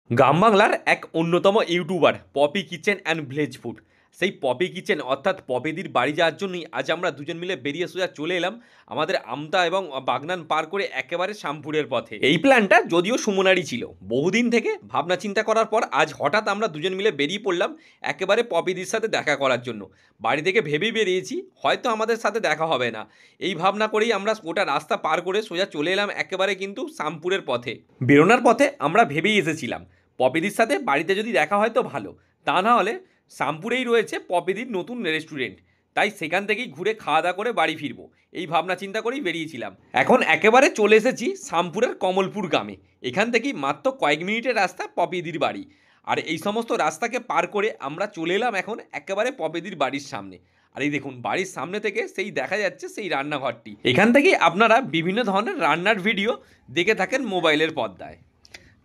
গ্রাম বাংলার এক অন্যতম YouTuber Poppy Kitchen and Village Food, সেই পপি কিচেন অর্থাৎ পপিদির বাড়ি যাওয়ার জন্যই আজ আমরা দুজন মিলে বেরিয়ে সোজা চলে এলাম আমাদের আমতা এবং বাগনান পার করে একেবারে শ্যামপুরের পথে। এই প্ল্যানটা যদিও সুমনারই ছিল, বহুদিন থেকে ভাবনা চিন্তা করার পর আজ হঠাৎ আমরা দুজন মিলে বেরিয়ে পড়লাম একেবারে পপিদির সাথে দেখা করার জন্য। বাড়ি থেকে ভেবেই বেরিয়েছি হয়তো আমাদের সাথে দেখা হবে না, এই ভাবনা করেই আমরা গোটা রাস্তা পার করে সোজা চলে এলাম একেবারে কিন্তু শ্যামপুরের পথে। বেরোনোর পথে আমরা ভেবেই এসেছিলাম পপিদির সাথে বাড়িতে যদি দেখা হয় তো ভালো, তা না হলে শ্যামপুরেই রয়েছে পপিদির নতুন রেস্টুরেন্ট, তাই সেখান থেকেই ঘুরে খাওয়া দাওয়া করে বাড়ি ফিরবো এই ভাবনা চিন্তা করেই বেরিয়েছিলাম। এখন একেবারে চলে এসেছি শ্যামপুরের কমলপুর গ্রামে, এখান থেকেই মাত্র কয়েক মিনিটের রাস্তা পপিদির বাড়ি। আর এই সমস্ত রাস্তাকে পার করে আমরা চলে এলাম এখন একেবারে পপিদির বাড়ির সামনে। আর এই দেখুন বাড়ির সামনে থেকে সেই দেখা যাচ্ছে সেই রান্নাঘরটি, এখান থেকেই আপনারা বিভিন্ন ধরনের রান্নার ভিডিও দেখে থাকেন মোবাইলের পর্দায়।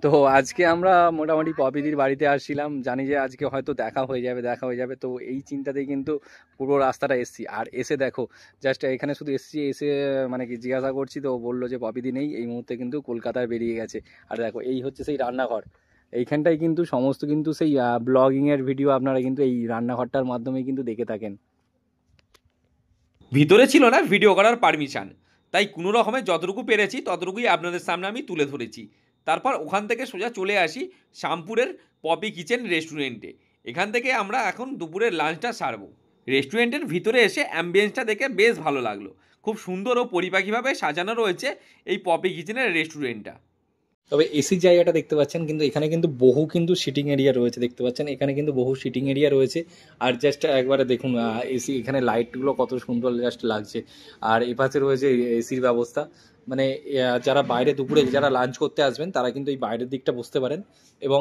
তো আজকে আমরা মোটামুটি পপিদির বাড়িতে আসছিলাম, জানি যে আজকে হয়তো দেখা হয়ে যাবে, তো এই চিন্তাতেই কিন্তু পুরো রাস্তাটা এসছি। আর এসে দেখো জাস্ট এখানে শুধু এসে মানে কি জিজ্ঞাসা করছি, তো বললো যে পপিদি নেই, এই মুহূর্তে কিন্তু কলকাতায় বেরিয়ে গেছে। আর দেখো এই হচ্ছে সেই রান্নাঘর, এইখানটাই কিন্তু সমস্ত কিন্তু সেই ব্লগিংয়ের ভিডিও আপনারা কিন্তু এই রান্নাঘরটার মাধ্যমে কিন্তু দেখে থাকেন। ভিতরে ছিল না ভিডিও করার পারমিশন, তাই কোনো রকমে যতটুকু পেরেছি ততটুকুই আপনাদের সামনে আমি তুলে ধরেছি। তারপর ওখান থেকে সোজা চলে আসি শ্যামপুরের পপি কিচেন রেস্টুরেন্টে, এখান থেকে আমরা এখন দুপুরের লাঞ্চটা সারবো। রেস্টুরেন্টের ভিতরে এসে অ্যাম্বিয়েন্সটা দেখে বেশ ভালো লাগলো, খুব সুন্দর ও পরিপাকিভাবে সাজানো রয়েছে এই পপি কিচেনের রেস্টুরেন্টটা। তবে এসির জায়গাটা দেখতে পাচ্ছেন, কিন্তু এখানে কিন্তু বহু কিন্তু সিটিং এরিয়া রয়েছে, দেখতে পাচ্ছেন এখানে কিন্তু বহু সিটিং এরিয়া রয়েছে। আর জাস্ট একবারে দেখুন এসি, এখানে লাইটগুলো কত সুন্দর জাস্ট লাগছে। আর এই পাশে রয়েছে এসির ব্যবস্থা, মানে যারা বাইরে দুপুরে যারা লাঞ্চ করতে আসবেন তারা কিন্তু এই বাইরের দিকটা বসতে পারেন। এবং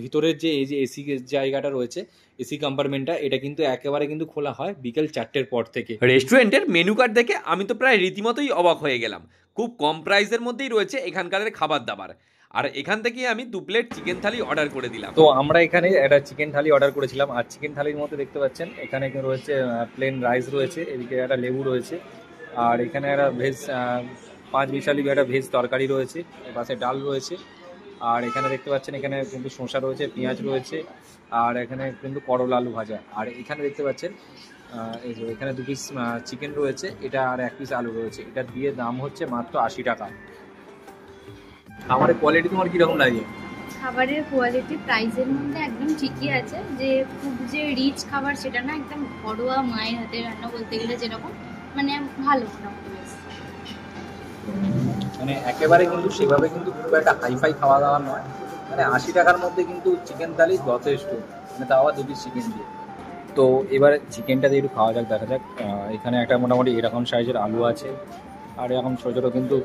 ভিতরের যে এই যে এসি জায়গাটা রয়েছে, এসি কম্পার্টমেন্টটা, এটা কিন্তু একেবারে কিন্তু খোলা হয় বিকেল 4টের পর থেকে। রেস্টুরেন্টের মেনু কার্ড দেখে আমি তো প্রায় রীতিমতোই অবাক হয়ে গেলাম, খুব কম প্রাইসের মধ্যেই রয়েছে এখানকার খাবার দাবার। আর এখান থেকেই আমি 2 প্লেট চিকেন থালি অর্ডার করে দিলাম। তো আমরা এখানে একটা চিকেন থালি অর্ডার করেছিলাম, আর চিকেন থালির মধ্যে দেখতে পাচ্ছেন এখানে রয়েছে প্লেন রাইস রয়েছে, এদিকে একটা লেবু রয়েছে, আর এখানে একটা ভেজ 5 মিশালি একটা ভেজ তরকারি রয়েছে, পাশে ডাল রয়েছে। আর এখানে দেখতে পাচ্ছেন এখানে কিন্তু শসা রয়েছে, পেঁয়াজ রয়েছে, আর এখানে কিন্তু করলা আলু ভাজা। আর এখানে দেখতে পাচ্ছেন এই যে এখানে 2 পিস চিকেন রয়েছে, এটা আর 1 পিস আলু রয়েছে, এটা দিয়ে দাম হচ্ছে মাত্র 80 টাকা। খাবারের কোয়ালিটি তোমার কীরকম লাগে? খাবারের কোয়ালিটি প্রাইসের মধ্যে একদম ঠিকই আছে, যে খুব যে রিচ খাবার সেটা না, একদম ঘরোয়া মায়ের হাতে রান্না বলতে গেলে যেরকম, মানে ভালো মোটামুটি বেশ। মানে একেবারে কিন্তু সেভাবে কিন্তু খুব একটা হাইফাই খাওয়া দাওয়া নয়, মানে 80 টাকার মধ্যে কিন্তু চিকেন থালি যথেষ্ট, মানে তাও আবার 2 পিস চিকেন দিয়ে। তো এবার চিকেনটা দিয়ে একটু খাওয়া যাক, দেখা যাক। এখানে একটা মোটামুটি এরকম সাইজের আলু আছে, আর এরকম ছোটো ছোটো কিন্তু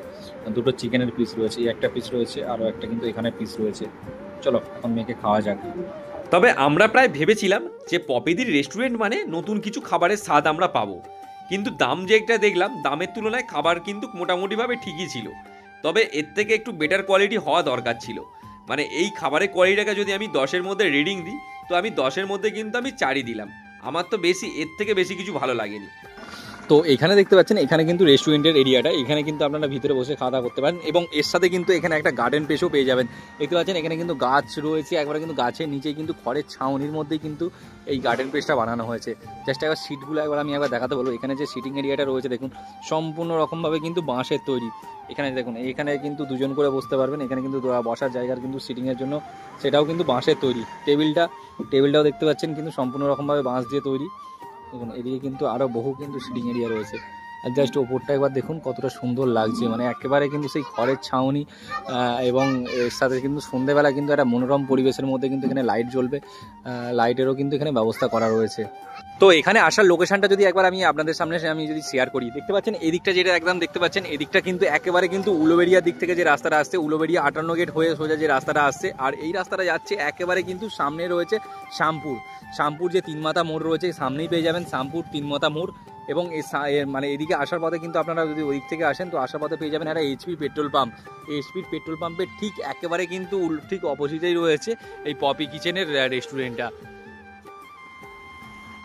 2টো চিকেনের পিস রয়েছে, এই একটা পিস রয়েছে, আরও একটা কিন্তু এখানে পিস রয়েছে। চলো এখন মেয়েকে খাওয়া যাক। তবে আমরা প্রায় ভেবেছিলাম যে পপিদির রেস্টুরেন্ট মানে নতুন কিছু খাবারের স্বাদ আমরা পাবো, কিন্তু দাম যে একটা দেখলাম দামের তুলনায় খাবার কিন্তু মোটামুটিভাবে ঠিকই ছিল। তবে এর থেকে একটু বেটার কোয়ালিটি হওয়া দরকার ছিল, মানে এই খাবারের কোয়ালিটিটাকে যদি আমি 10-এর মধ্যে রিডিং দিই তো আমি 10-এর মধ্যে কিন্তু আমি 4ই দিলাম, আমার তো বেশি এর থেকে বেশি কিছু ভালো লাগেনি। তো এখানে দেখতে পাচ্ছেন এখানে কিন্তু রেস্টুরেন্টের এরিয়াটা, এখানে কিন্তু আপনারা ভিতরে বসে খাওয়া দাওয়া করতে পারেন, এবং এর সাথে কিন্তু এখানে একটা গার্ডেন প্লেসও পেয়ে যাবেন। দেখতে পাচ্ছেন এখানে কিন্তু গাছ রয়েছে, একবারে কিন্তু গাছের নিচেই কিন্তু খড়ের ছাউনির মধ্যেই কিন্তু এই গার্ডেন প্লেসটা বানানো হয়েছে। জাস্ট একবার সিটগুলো আমি একবার দেখাতে বলবো, এখানে যে সিটিং এরিয়াটা রয়েছে দেখুন সম্পূর্ণ রকমভাবে কিন্তু বাঁশের তৈরি। এখানে দেখুন এখানে কিন্তু 2জন করে বসতে পারবেন, এখানে কিন্তু বসার জায়গার কিন্তু সিটিংয়ের জন্য সেটাও কিন্তু বাঁশের তৈরি। টেবিলটাও দেখতে পাচ্ছেন কিন্তু সম্পূর্ণ রকমভাবে বাঁশ দিয়ে তৈরি। দেখুন এদিকে কিন্তু আরও বহু কিন্তু সিটিং এরিয়া রয়েছে, আর জাস্ট ওপরটা একবার দেখুন কতটা সুন্দর লাগছে, মানে একেবারে কিন্তু সেই খড়ের ছাউনি। এবং এর সাথে কিন্তু সন্ধ্যেবেলা কিন্তু একটা মনোরম পরিবেশের মধ্যে কিন্তু এখানে লাইট জ্বলবে, লাইটেরও কিন্তু এখানে ব্যবস্থা করা রয়েছে। তো এখানে আসার লোকেশনটা যদি একবার আমি আপনাদের সামনে আমি যদি শেয়ার করি, দেখতে পাচ্ছেন এদিকটা যেটা একদম দেখতে পাচ্ছেন, এদিকটা কিন্তু একেবারে কিন্তু উলোবেরিয়ার দিক থেকে যে রাস্তাটা আসছে, উলোবেরিয়া 58 গেট হয়ে সোজা যে রাস্তাটা আসছে, আর এই রাস্তাটা যাচ্ছে একেবারে কিন্তু সামনে রয়েছে শ্যামপুর যে 3 মাথা মোড় রয়েছে, সামনেই পেয়ে যাবেন শ্যামপুর 3 মাথা মোড়। এবং মানে এদিকে আসার পথে কিন্তু আপনারা যদি ওই দিক থেকে আসেন তো আসার পথে পেয়ে যাবেন একটা HP petrol pump. HP petrol পাম্পের ঠিক একেবারে কিন্তু ঠিক অপোজিটেই রয়েছে এই পপি কিচেনের রেস্টুরেন্টটা।